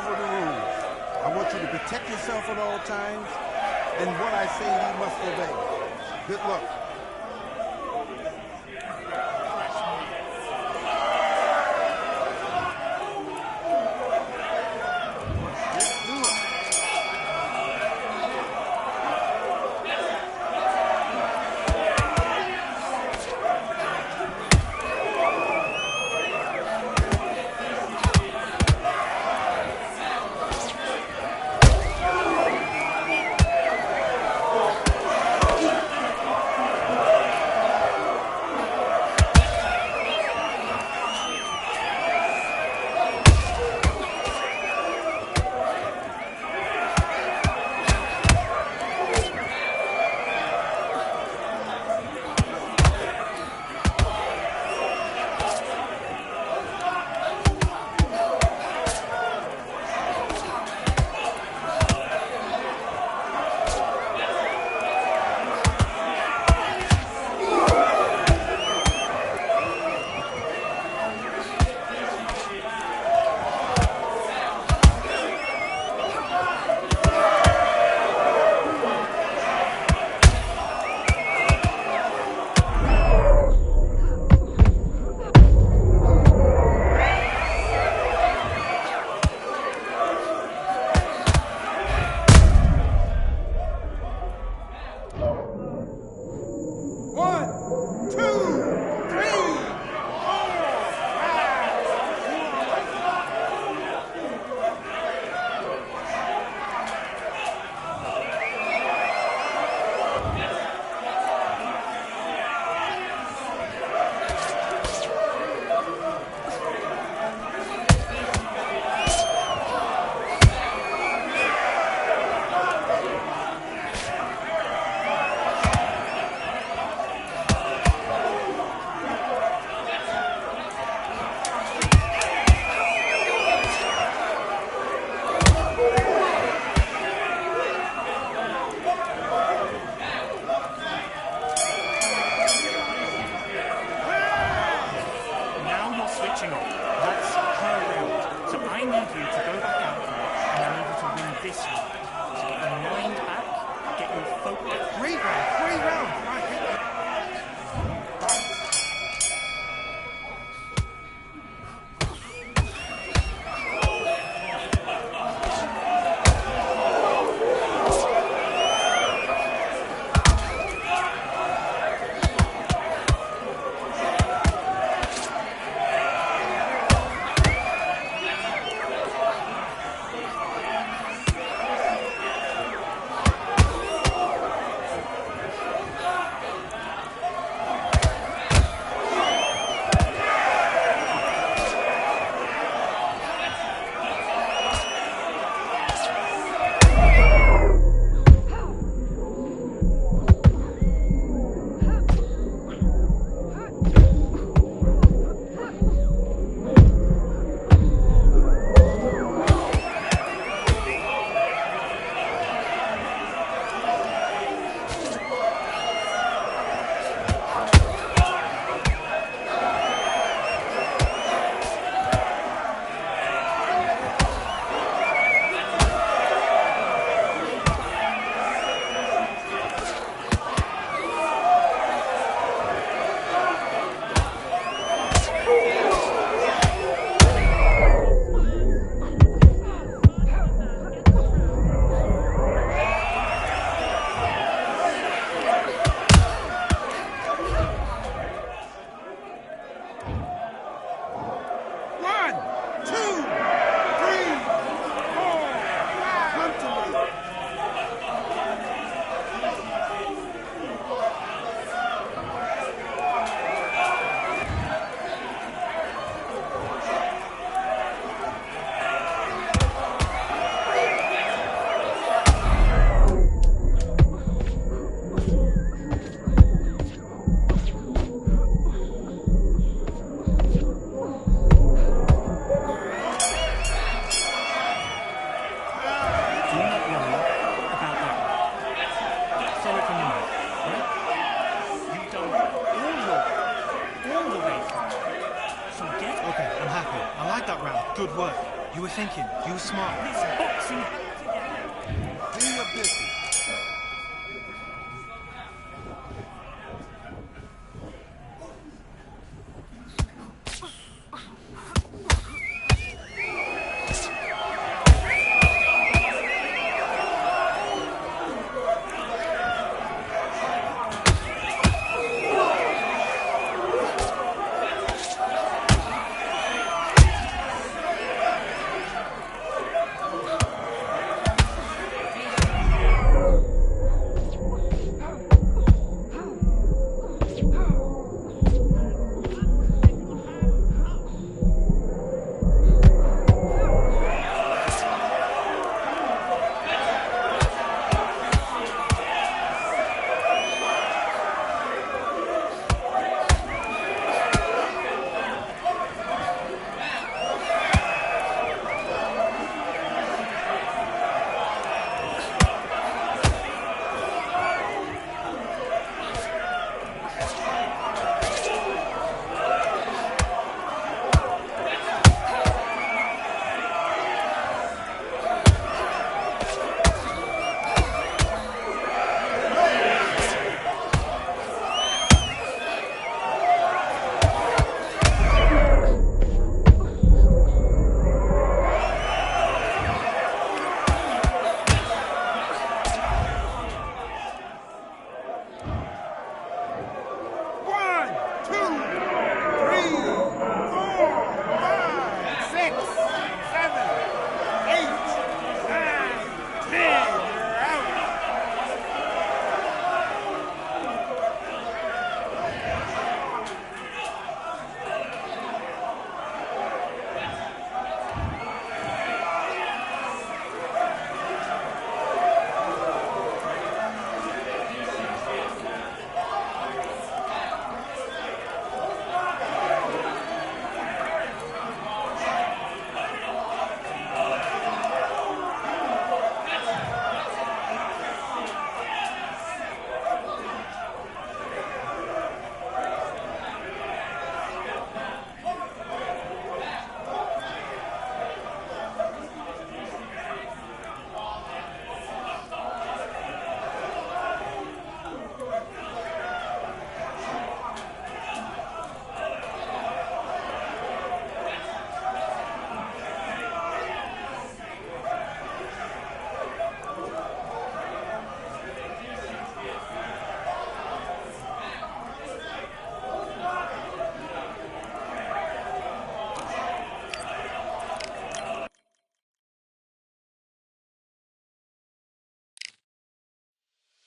over the rules. I want you to protect yourself at all times, and what I say you must obey. Good luck.
were thinking. You were smart.
Boxing.
Do your business.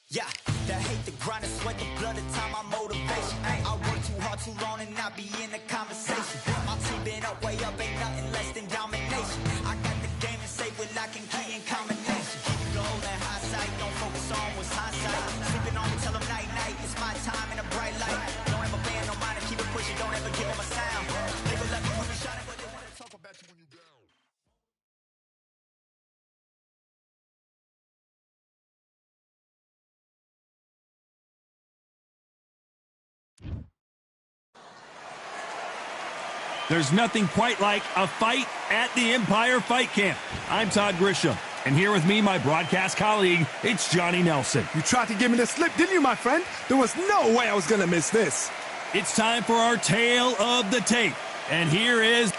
Yeah, the hate, the grind, the sweat, the blood, the time, my motivation. I work too hard, too long, and not be in the conversation. My team been up, way up, ain't nothing less than domination. I got the game and say with lock and key and combination. Keep it gold and high sight, don't focus on what's hindsight. Sleeping on me, tell them night, night, it's my time in a bright light. Don't ever band, no mind, keep it pushing, don't ever give them a sound. They will let me when you shining, but they wanna talk about you when you down.
There's nothing quite like a fight at the Empire Fight Camp. I'm Todd Grisham, and here with me, my broadcast colleague, it's Johnny Nelson.
You tried to give me the slip, didn't you, my friend? There was no way I was going to miss this.
It's time for our tale of the tape. And here is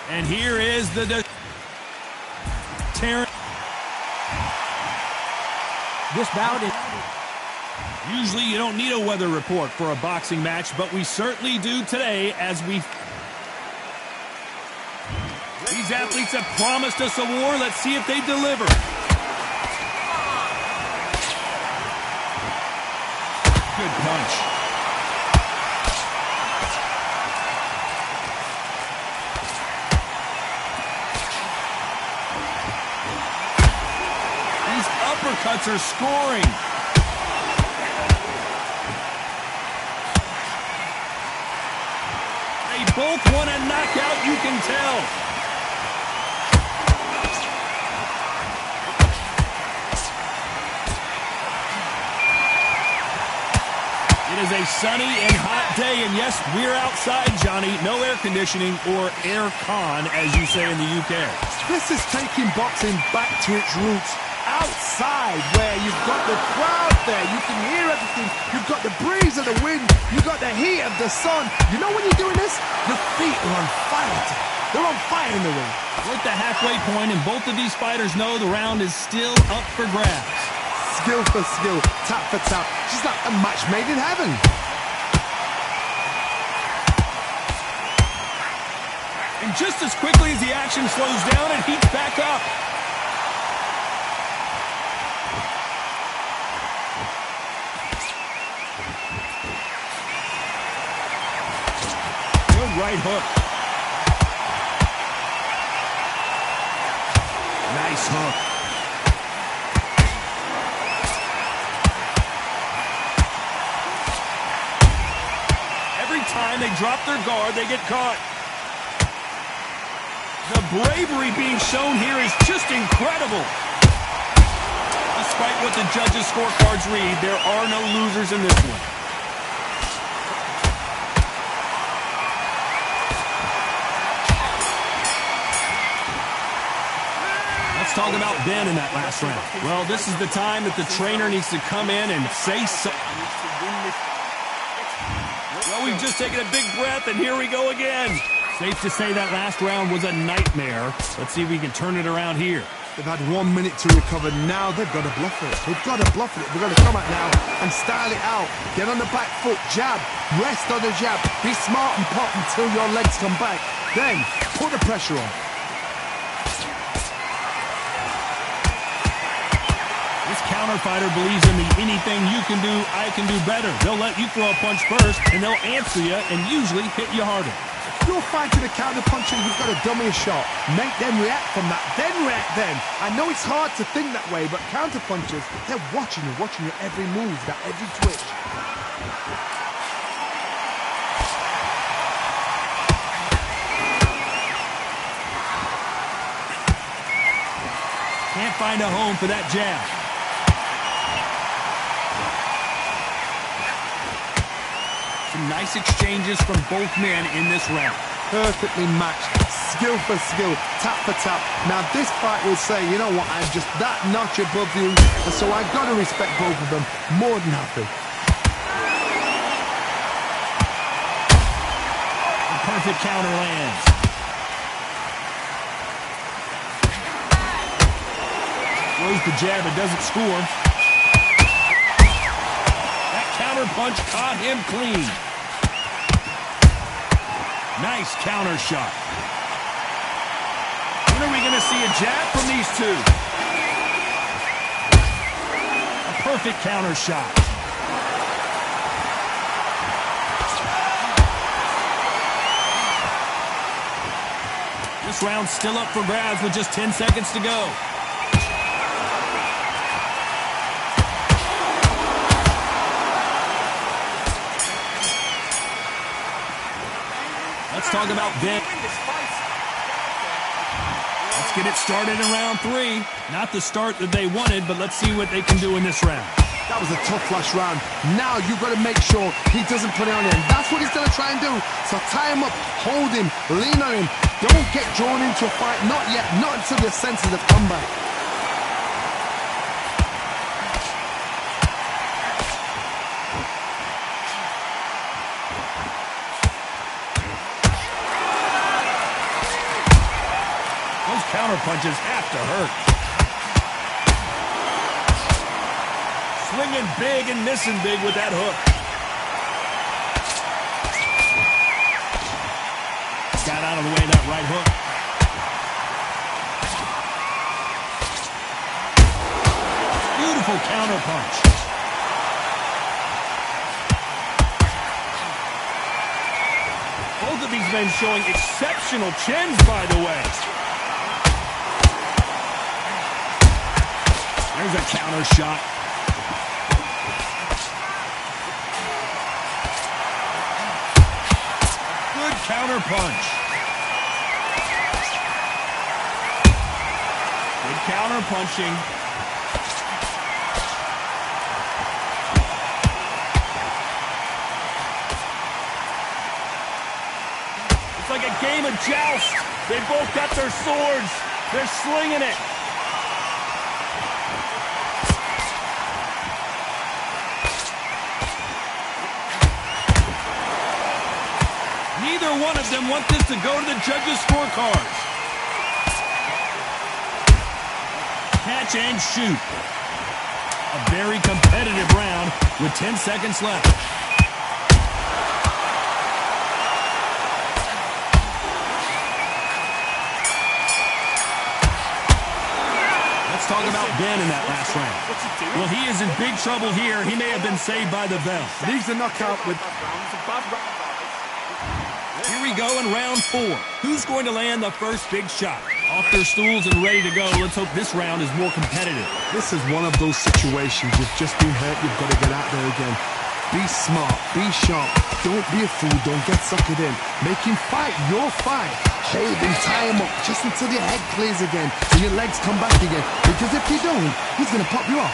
the Terrence.
This bout is...
Usually you don't need a weather report for a boxing match, but we certainly do today as we... These athletes have promised us a war. Let's see if they deliver. Good punch. These uppercuts are scoring. They both want a knockout, you can tell. It is a sunny and hot day, and yes, we're outside, Johnny. No air conditioning or air con, as you say in the UK.
This is taking boxing back to its roots. Outside, where you've got the crowd there, you can hear everything, you've got the breeze of the wind, you've got the heat of the sun. You know when you're doing this? Your feet are on fire. They're on fire in the ring.
We're at the halfway point, and both of these fighters know the round is still up for grabs.
Skill for skill, tap for tap. She's like a match made in heaven.
And just as quickly as the action slows down, it heats back up. Good right hook. Nice hook. Every time they drop their guard, they get caught. The bravery being shown here is just incredible. Despite what the judges' scorecards read, there are no losers in this one. Let's talk about Ben in that last round. Well, this is the time that the trainer needs to come in and say something. Well, we've just taken a big breath, and here we go again. Safe to say that last round was a nightmare. Let's see if we can turn it around here.
They've had 1 minute to recover. Now they've got to bluff it. They've got to bluff it. They've got to come out now and style it out. Get on the back foot, jab, rest on the jab. Be smart and pop until your legs come back. Then put the pressure on.
This counter fighter believes in the anything you can do, I can do better. They'll let you throw a punch first, and they'll answer you and usually hit you harder.
You're fighting a counter puncher, you've got to dummy a shot. Make them react from that, then react then. I know it's hard to think that way, but counter punchers, they're watching your every move, that every twitch.
Can't find a home for that jab. Some nice exchanges from both men in this round.
Perfectly matched, skill for skill, tap for tap. Now this fight will say, you know what, I'm just that notch above you, and so I've got to respect both of them more than happy.
The perfect counter lands. Throws the jab, it doesn't score. That counter punch caught him clean. Nice counter shot. When are we going to see a jab from these two? A perfect counter shot. This round's still up for grabs with just 10 seconds to go. Let's talk about Ben. Let's get it started in round 3. Not the start that they wanted, but let's see what they can do in this round.
That was a tough last round. Now you've got to make sure he doesn't put it on him. That's what he's going to try and do. So tie him up, hold him, lean on him. Don't get drawn into a fight. Not yet. Not until your senses have come back.
Counter punches have to hurt. Swinging big and missing big with that hook. Got out of the way of that right hook. Beautiful counter punch. Both of these men showing exceptional chins, by the way. There's a counter shot. Good counter punch. Good counter punching. like a game of joust. They both got their swords. They're slinging it. Neither one of them want this to go to the judges' scorecards. Catch and shoot. A very competitive round with 10 seconds left. Let's talk about Ben in that last round. Well, he is in big trouble here. He may have been saved by the bell.
Leaves a knockout with...
Here we go in round 4. Who's going to land the first big shot? Off their stools and ready to go. Let's hope this round is more competitive.
This is one of those situations. You've just been hurt. You've got to get out there again. Be smart. Be sharp. Don't be a fool. Don't get suckered in. Make him fight your fight. Hold him. Tie him up just until your head clears again and your legs come back again. Because if you don't, he's going to pop you off.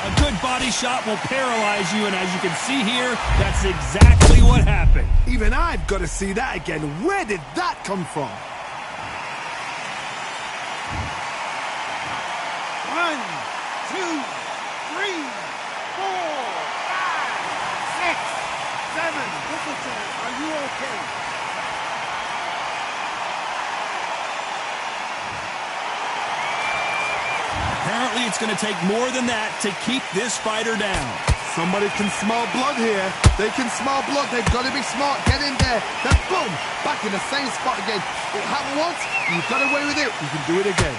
A good body shot will paralyze you, and as you can see here, that's exactly what happened.
Even I've got to see that again. Where did that come from?
1, 2, 3, 4, 5, 6, 7. Whistleton, are you okay?
Apparently, it's going to take more than that to keep this fighter down.
Somebody can smell blood here. They can smell blood. They've got to be smart. Get in there. Then boom, back in the same spot again. It happened once. You got away with it. You can do it again.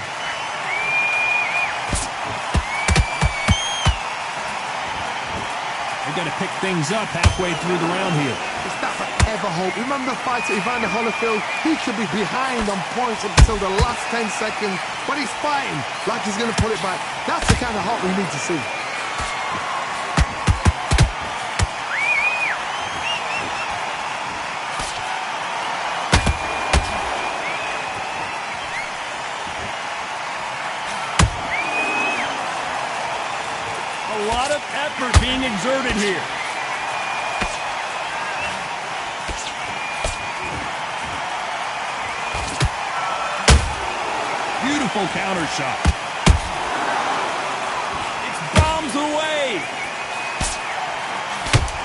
They've got to pick things up halfway through the round here.
It's that forever hope. Remember the fight at Evander Holyfield? He could be behind on points until the last 10 seconds, but he's fighting like he's going to put it back. That's the kind of hope we need to see.
A lot of effort being exerted here. Beautiful counter shot. It's bombs away.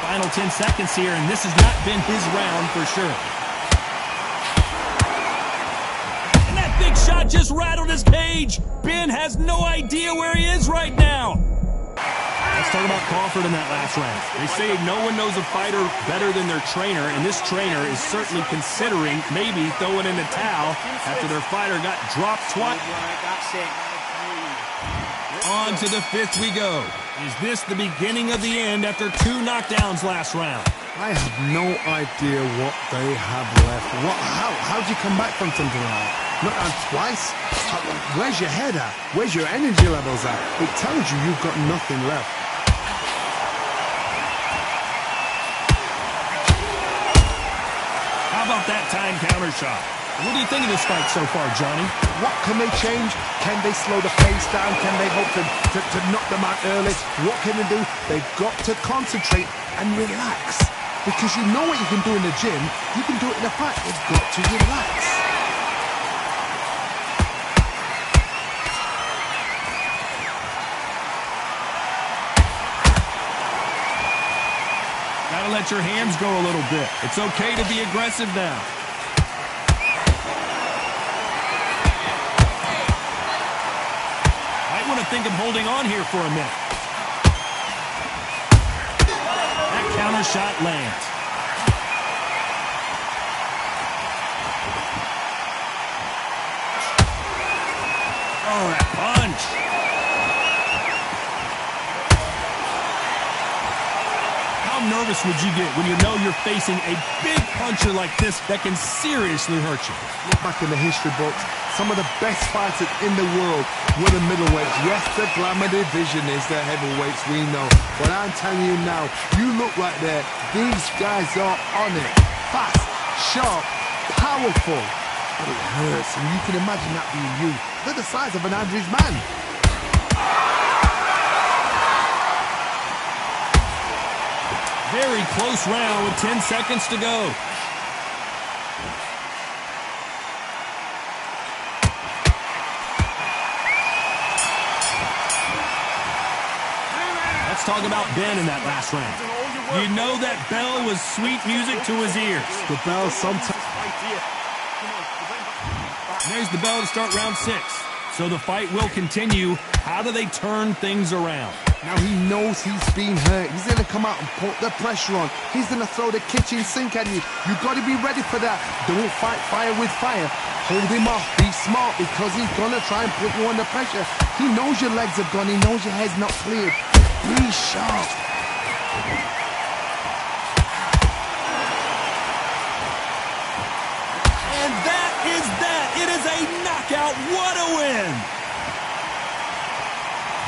Final 10 seconds here, and this has not been his round for sure. And that big shot just rattled his cage. Ben has no idea where he is right now. Let's talk about Crawford in that last round. They say no one knows a fighter better than their trainer, and this trainer is certainly considering maybe throwing in the towel after their fighter got dropped twice. On to the 5th we go. Is this the beginning of the end after 2 knockdowns last round?
I have no idea what they have left. How'd you come back from something like that? Knocked down twice? Where's your head at? Where's your energy levels at? It tells you you've got nothing left.
How about that time counter shot? What do you think of this fight so far, Johnny?
What can they change? Can they slow the pace down? Can they hope to knock them out early? What can they do? They've got to concentrate and relax. Because you know what you can do in the gym, you can do it in a fight. They've got to relax.
Gotta let your hands go a little bit. It's okay to be aggressive now. Might want to think of holding on here for a minute. That counter shot lands. Oh, that punch. How nervous would you get when you know you're facing a big puncher like this that can seriously hurt you?
Look back in the history books. Some of the best fighters in the world were the middleweights. Yes, the glamour division is the heavyweights, we know. But I'm telling you now, you look right there. These guys are on it. Fast, sharp, powerful. But it hurts, and you can imagine that being you. They're the size of an average man.
Very close round with 10 seconds to go. Let's talk about Ben in that last round. You know that bell was sweet music to his ears.
The bell sometimes...
There's the bell to start round 6. So the fight will continue. How do they turn things around?
Now he knows he's been hurt. He's going to come out and put the pressure on. He's going to throw the kitchen sink at you. You've got to be ready for that. Don't fight fire with fire. Hold him off. Be smart because he's going to try and put you under pressure. He knows your legs have gone. He knows your head's not cleared. Be sharp.
And that is that. It is a knockout. What a win.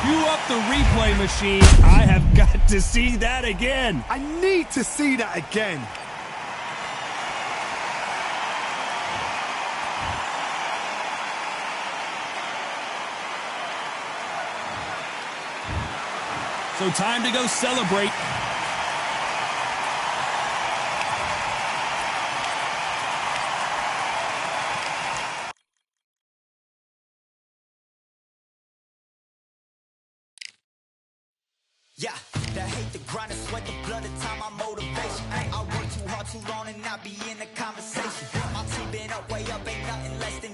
Cue up the replay machine. I have got to see that again.
I need to see that again.
So time to go celebrate.
Yeah, the hate, the grind, the sweat, the blood, the time, my motivation. I work too hard, too long, and not be in the conversation. My team been up, way up, ain't nothing less than